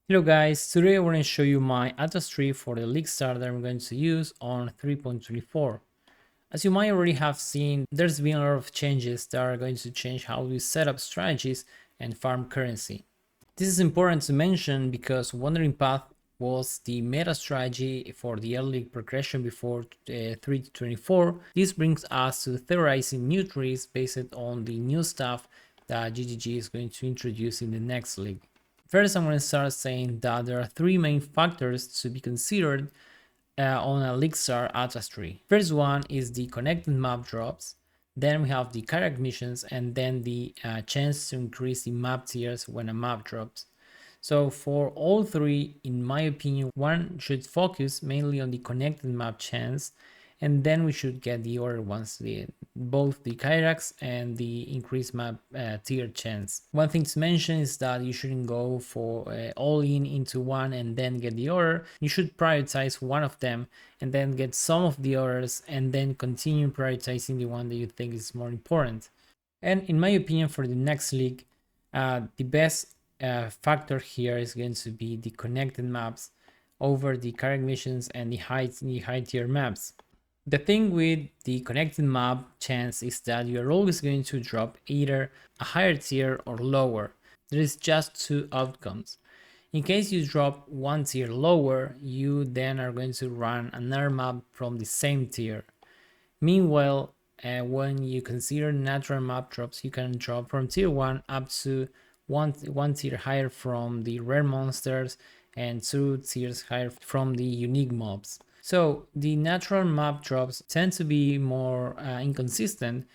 Hello guys, today I want to show you my altas tree for the league start that I'm going to use on 3.24. As you might already have seen, there's been a lot of changes that are going to change how we set up strategies and farm currency. This is important to mention because Wandering Path was the meta strategy for the early league progression before 3.24. This brings us to theorizing new trees based on the new stuff that GGG is going to introduce in the next league. First, I'm going to start saying that there are three main factors to be considered on a Elixir Atlas tree. First one is the connected map drops. Then we have the character missions, and then the chance to increase the map tiers when a map drops. So for all three, in my opinion, one should focus mainly on the connected map chance, and then we should get the other ones, both the Kyrax and the increased map tier chance. One thing to mention is that you shouldn't go for all in into one and then get the other. You should prioritize one of them and then get some of the others and then continue prioritizing the one that you think is more important. And in my opinion, for the next league, the best factor here is going to be the connected maps over the character missions and the high tier maps. The thing with the connected map chance is that you're always going to drop either a higher tier or lower. There is just two outcomes. In case you drop one tier lower, you then are going to run another map from the same tier. Meanwhile, when you consider natural map drops, you can drop from tier 1 up to one tier higher from the rare monsters and 2 tiers higher from the unique mobs. So the natural map drops tend to be more inconsistent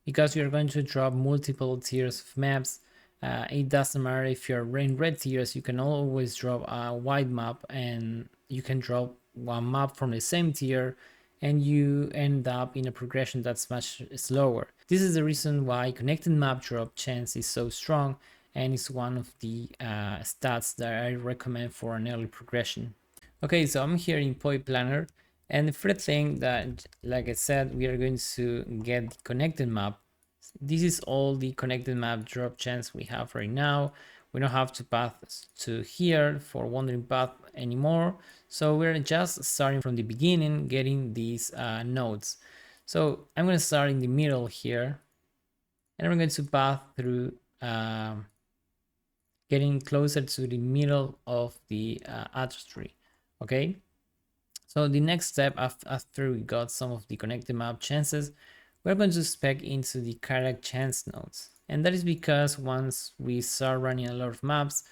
because you're going to drop multiple tiers of maps. It doesn't matter if you're in red tiers, you can always drop a white map and you can drop one map from the same tier and you end up in a progression that's much slower. This is the reason why connected map drop chance is so strong and is one of the stats that I recommend for an early progression. Okay, so I'm here in POE Planner, and the first thing that, like I said, we are going to get the connected map. This is all the connected map drop chance we have right now. We don't have to path to here for Wandering Path anymore. So we're just starting from the beginning, getting these nodes. So I'm going to start in the middle here, and I'm going to path through getting closer to the middle of the address tree. Okay, so the next step after we got some of the connected map chances, we're going to spec into the character chance nodes. And that is because once we start running a lot of maps,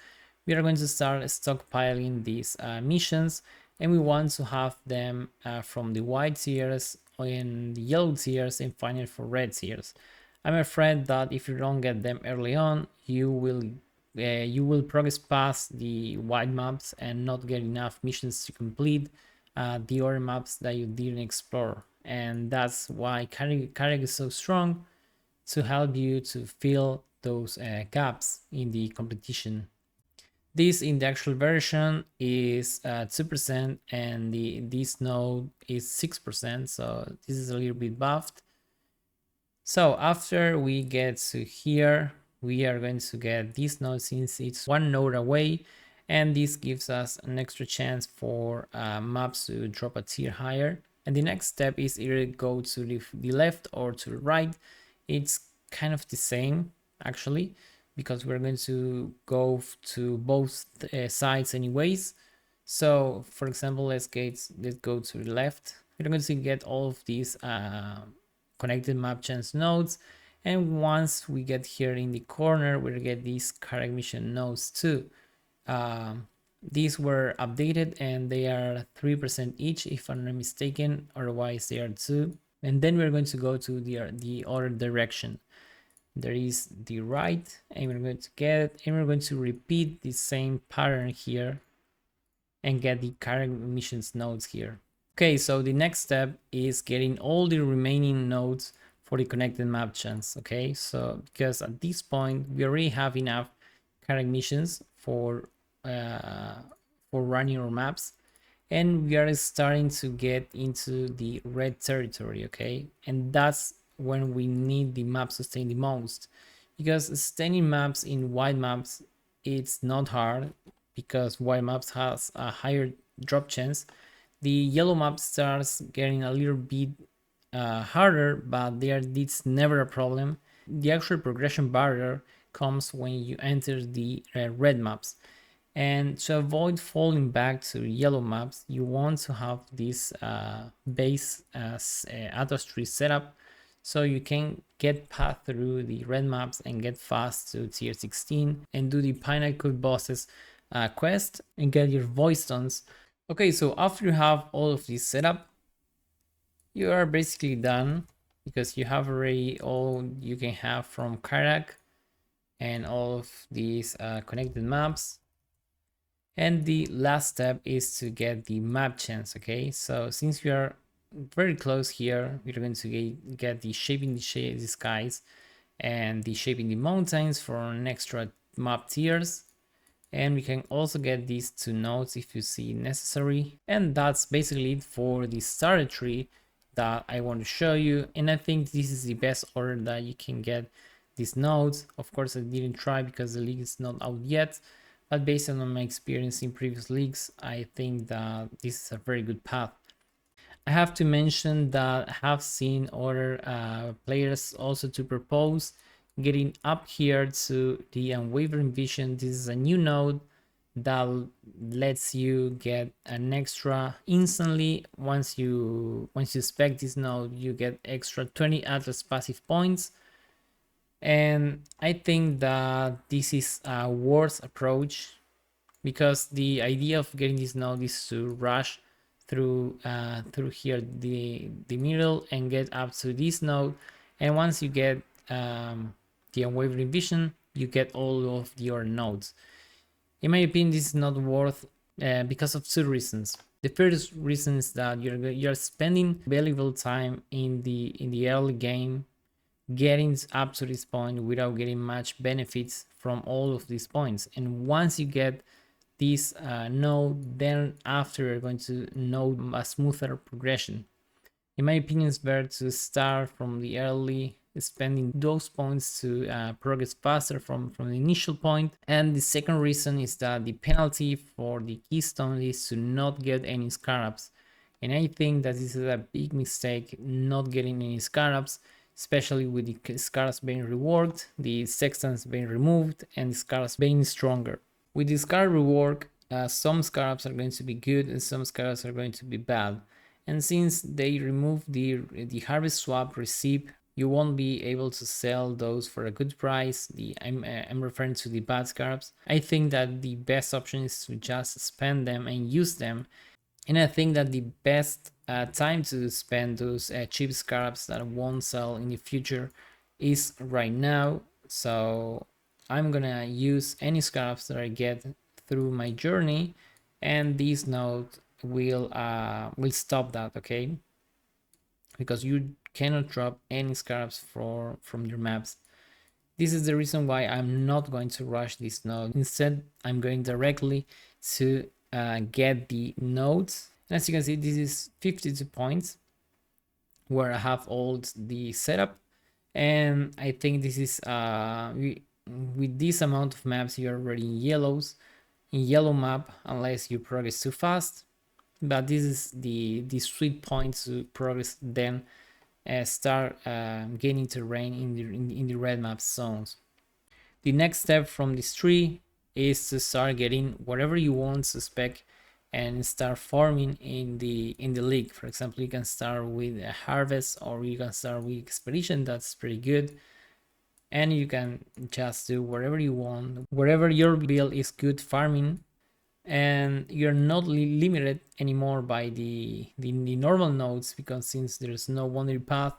we are going to start stockpiling these missions, and we want to have them from the white tiers and the yellow tiers and finally for red tiers. I'm afraid that if you don't get them early on, you will progress past the white maps and not get enough missions to complete the other maps that you didn't explore. And that's why Carrick is so strong, to help you to fill those gaps in the competition. This in the actual version is 2% and this node is 6%, so this is a little bit buffed. So after we get to here, we are going to get this node since it's one node away, and this gives us an extra chance for maps to drop a tier higher. And the next step is either go to the left or to the right. It's kind of the same actually, because we're going to go to both sides anyways. So for example, let's go to the left. We're going to get all of these connected map chance nodes, and once we get here in the corner, we'll get these character mission nodes too. These were updated and they are 3% each if I'm not mistaken, otherwise they are 2. And then we're going to go to the other direction. There is the right, and we're going to get it, and we're going to repeat the same pattern here and get the character missions nodes here. Okay, so the next step is getting all the remaining nodes for the connected map chance. Okay, so because at this point we already have enough character missions for running our maps, and we are starting to get into the red territory. Okay, and that's when we need the map sustain the most, because sustaining maps in white maps, it's not hard, because white maps has a higher drop chance, the yellow map starts getting a little bit harder, but it's never a problem. The actual progression barrier comes when you enter the red maps. And to avoid falling back to yellow maps, you want to have this base Atlas tree setup so you can get path through the red maps and get fast to tier 16 and do the Pinnacle bosses quest and get your voice stones. Okay, so after you have all of this setup, you are basically done because you have already all you can have from Karak and all of these connected maps. And the last step is to get the map chance. Okay, so since we are very close here, we're going to get the shaping the skies and the shaping the mountains for an extra map tiers. And we can also get these two nodes if you see necessary. And that's basically it for the starter tree that I want to show you. And I think this is the best order that you can get these nodes. Of course, I didn't try because the league is not out yet, but based on my experience in previous leagues, I think that this is a very good path. I have to mention that I have seen other players also to propose getting up here to the Unwavering Vision. This is a new node that lets you get an extra instantly. Once you spec this node, you get extra 20 Atlas passive points. And I think that this is a worse approach because the idea of getting this node is to rush through here the middle and get up to this node. And once you get the Unwavering Vision, you get all of your nodes. In my opinion, this is not worth because of two reasons. The first reason is that you're spending valuable time in the early game getting up to this point without getting much benefits from all of these points. And once you get this node, then after you're going to know a smoother progression. In my opinion, it's better to start from the early, spending those points to progress faster from the initial point. And the second reason is that the penalty for the keystone is to not get any scarabs. And I think that this is a big mistake, not getting any scarabs, especially with the scarabs being reworked, the sextants being removed, and the scarabs being stronger. With the scarab rework, some scarabs are going to be good and some scarabs are going to be bad. And since they remove the harvest swap receipt, you won't be able to sell those for a good price. I'm referring to the bad scarabs. I think that the best option is to just spend them and use them. And I think that the best time to spend those cheap scarabs that won't sell in the future is right now. So I'm gonna use any scarabs that I get through my journey, and this node will stop that, okay? Because you cannot drop any scarabs from your maps. This is the reason why I'm not going to rush this node. Instead, I'm going directly to get the nodes. And as you can see, this is 52 points where I have all the setup. And I think this is with this amount of maps, you're already in yellow map, unless you progress too fast. But this is the sweet point to progress, then start gaining terrain in the red map zones. The next step from this tree is to start getting whatever you want to spec and start farming in the league. For example, you can start with a harvest, or you can start with expedition. That's pretty good. And you can just do whatever you want, wherever your build is good farming, and you're not limited anymore by the normal nodes, because since there's no wandering path,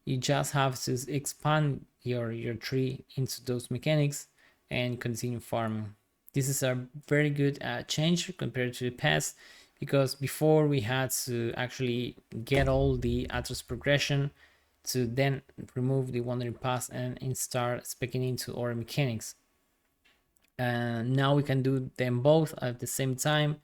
you just have to expand your tree into those mechanics and continue farming. This is a very good change compared to the past, because before we had to actually get all the Atlas progression to then remove the wandering path and start speccing into our mechanics. And now we can do them both at the same time.